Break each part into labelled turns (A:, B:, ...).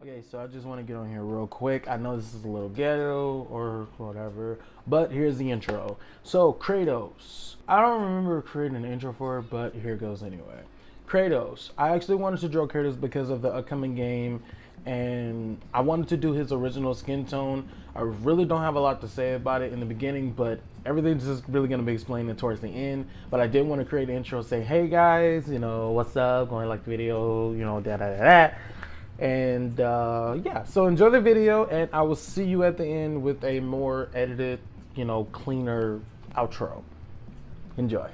A: Okay, so I just want to get on here real quick. I know this is a little ghetto or whatever, but here's the intro. So, KRATOS. I don't remember creating an intro for it, but here it goes anyway. KRATOS. I actually wanted to draw KRATOS because of the upcoming game, and I wanted to do his original skin tone. I really don't have a lot to say about it in the beginning, but everything's just really going to be explained towards the end. But I did want to create an intro, say, hey guys, you know, what's up, going to like the video, you know, da. And yeah, so enjoy the video, and I will see you at the end with a more edited, you know, cleaner outro. Enjoy.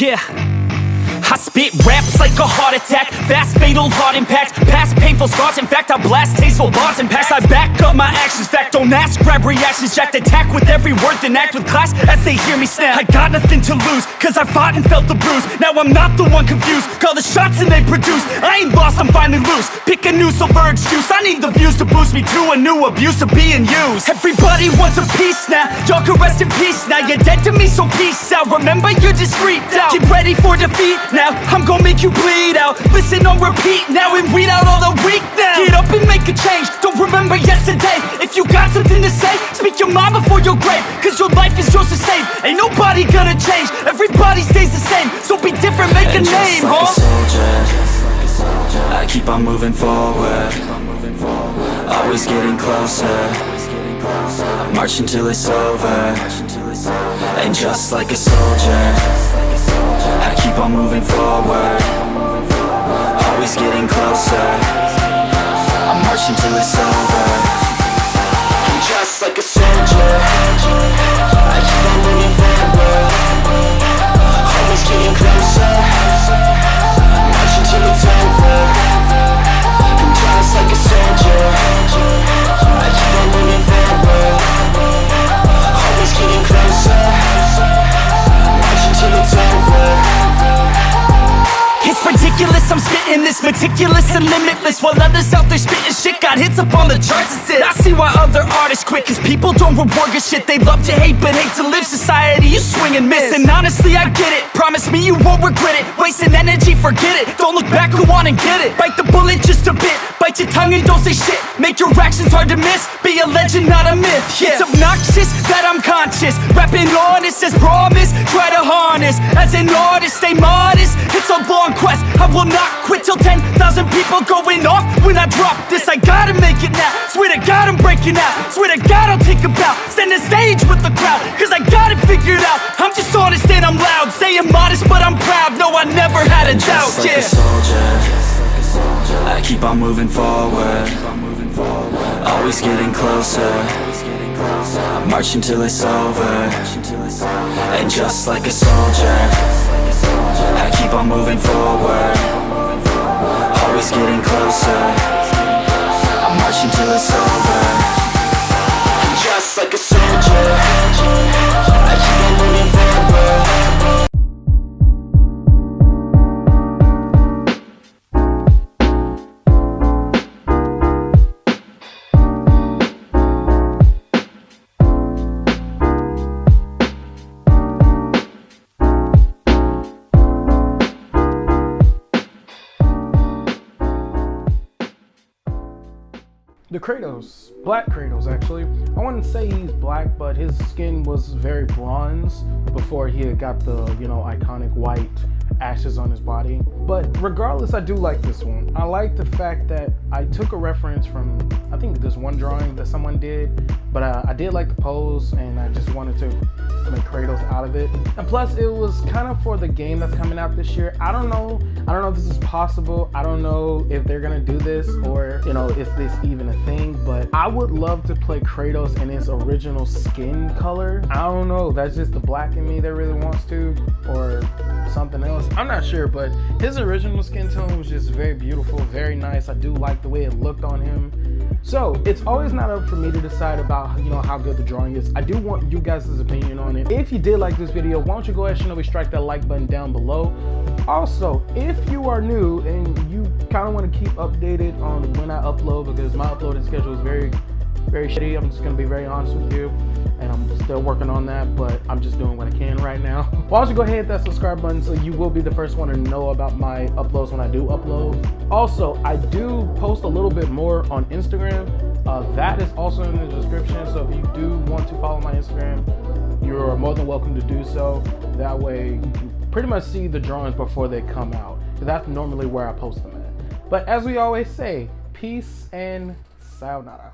B: Yeah, I spit raps like a heart attack, fast fatal heart impact, past painful scars, in fact I blast tasteful bars and packs. I back up my actions, fact don't ask, grab reactions, jacked attack with every word, then act with class as they hear me snap. I got nothing to lose, cause I fought and felt the bruise, now I'm not the one confused, call the shots and they produce, I ain't lost, I'm finally loose, pick a new silver excuse, I need the views to boost me to a new abuse of being used. Everybody wants a piece now, y'all can rest in peace now, you're dead to me so peace out, remember you're discreet out, get ready for defeat now, I'm gonna make you bleed out, listen on repeat now and weed out all the weak now. Get up and make a change, don't remember yesterday, if you got something to say, speak your mind before your grave, cause your life is yours to game. Ain't nobody gonna change, everybody stays the same. So be different, make a name,
C: like
B: huh?
C: a soldier, I keep on moving forward, always getting closer. I march until it's over. And just like a soldier, I keep on moving forward, always getting closer. I march until it's over. And just like a soldier, I keep on moving forward, always getting closer. I march until it's over. And just like a soldier, I keep on moving forward, always getting closer. March until it's over.
B: It's ridiculous, I'm spitting this meticulous and limitless, while others out there spitting shit got hits up on the charts and shit. I see why other artists quit, cause people don't reward good shit. They love to hate but hate to live. Society, you swing and miss. And honestly, I get it, promise me you won't regret it. Wasting energy, forget it, don't look back, go on and get it. Bite the bullet just a bit, bite your tongue and don't say shit. Make your actions hard to miss, be a legend, not a myth. Yeah. It's obnoxious that I'm conscious, rapping honest as promise. Try to harness, as an artist, stay modest. It's a long quest, I will not quit till 10,000 people going off when I drop this. I gotta make it now, swear to God I'm breaking out. Swear to God I'll take a bow, stand the stage with the crowd, cause I got it figured out. I'm just honest and I'm loud, staying modest but I'm proud. No, I never had a doubt,
C: Just like a soldier, I keep on moving forward, always getting closer. I march until it's over. And just like a soldier, I keep on moving forward, always getting closer. I march until it's over. And just like a soldier, I keep on moving forward.
A: The Kratos, black Kratos actually. I wouldn't say he's black, but his skin was very bronze before he had got the, iconic white ashes on his body. But regardless, I do like this one. I like the fact that I took a reference from, I think this one drawing that someone did, but I did like the pose and I just wanted to make Kratos out of it. And plus it was kind of for the game that's coming out this year. I don't know if this is possible. I don't know if they're gonna do this or, is this even a thing, but I would love to play Kratos in his original skin color. I don't know, that's just the black in me that really wants to, or something else. I'm not sure, but his original skin tone was just very beautiful, very nice. I do like the way it looked on him. So it's always not up for me to decide about, how good the drawing is. I do want you guys' opinion on it. If you did like this video, why don't you go ahead and shinobi strike that like button down below. Also, if you are new and you kind of want to keep updated on when I upload, because my uploading schedule is very shitty, I'm just gonna be very honest with you, and I'm still working on that, but I'm just doing what I can right now. Why don't you go ahead and hit that subscribe button so you will be the first one to know about my uploads when I do upload. Also, I do post a little bit more on Instagram. That is also in the description, so if you do want to follow my Instagram, you're more than welcome to do so. That way you can pretty much see the drawings before they come out, because that's normally where I post them at. But as we always say, peace and sayonara.